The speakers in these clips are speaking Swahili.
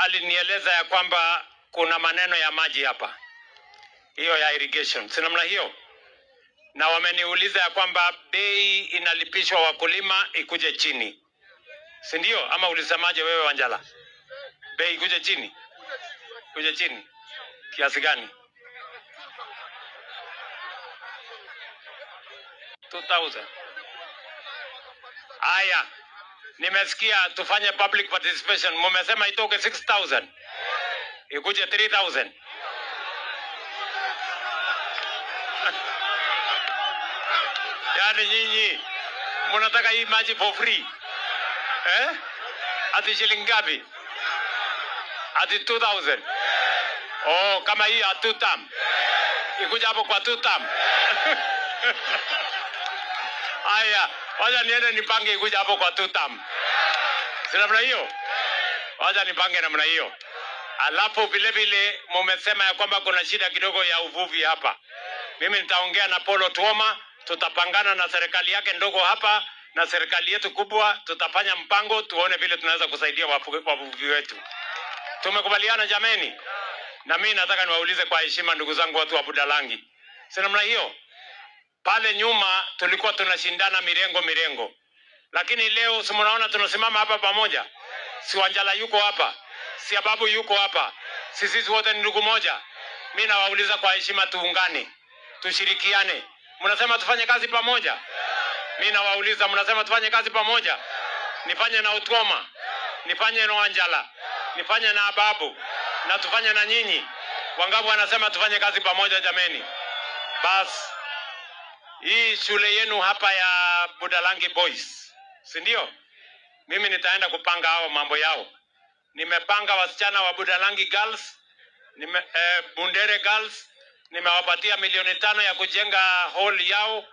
alinieleza ya kwamba kuna maneno ya maji hapa, hiyo ya irrigation, si namna hiyo, na wameniuliza ya kwamba bei inalipishwa wakulima ikuje chini, si ndio? Ama ulisemaje wewe Wanjala? Bei ikuje chini? Kuje chini kiasi gani? 2000. Aya, nimesikia tufanye public participation. Mumesema itoke 6000 ikuje 3000. Yaani nyinyi mnataka hii maji for free eh? Ati shilingi ngapi? Ati 2000. Oh, kama hii ya 2 term ikuja hapo kwa 2 term. Aya, wacha niende nipange ikuja hapo kwa 2 term. Si namna hiyo? Wacha nipange namna hiyo. Alafu vile vile mumesema ya kwamba kuna shida kidogo ya uvuvi hapa. Mimi nitaongea na Polo Tuoma, tutapangana na serikali yake ndogo hapa na serikali yetu kubwa, tutafanya mpango tuone vile tunaweza kusaidia wavuvi wetu. Tumekubaliana jameni? Na mimi nataka niwaulize kwa heshima ndugu zangu watu wa Budalangi. Si namna hiyo? Pale nyuma tulikuwa tunashindana mirengo. Lakini leo si mnaona tunasimama hapa pamoja? Si Wanjala yuko hapa, si Ababu yuko hapa, sisi wote ni ndugu moja. Mimi nawauliza kwa heshima, tuungane, tushirikiane. Mnasema tufanye kazi pamoja? Mimi nawauliza, mnasema tufanye kazi pamoja? Nifanye na Utuoma, nifanye na Wanjala, nifanye na Ababu, na tufanye na nyinyi. Wangapi wanasema tufanye kazi pamoja jameni? Bas, hii shule yenu hapa ya Budalangi Boys, si ndio? Mimi nitaenda kupanga hao mambo yao. Nimepanga wasichana wa Budalangi Girls, Bundere Girls, nimewapatia 5,000,000 ya kujenga hall yao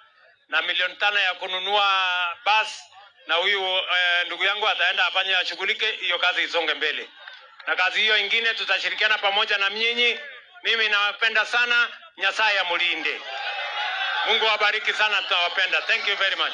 na 5,000,000 ya kununua bus, na huyu ndugu yangu ataenda afanye ashughulike hiyo kazi isonge mbele. Na kazi hiyo ingine tutashirikiana pamoja na mnyinyi. Mimi nawapenda sana, Nyasaye amulinde. Mungu awabariki sana, tunawapenda. Thank you very much.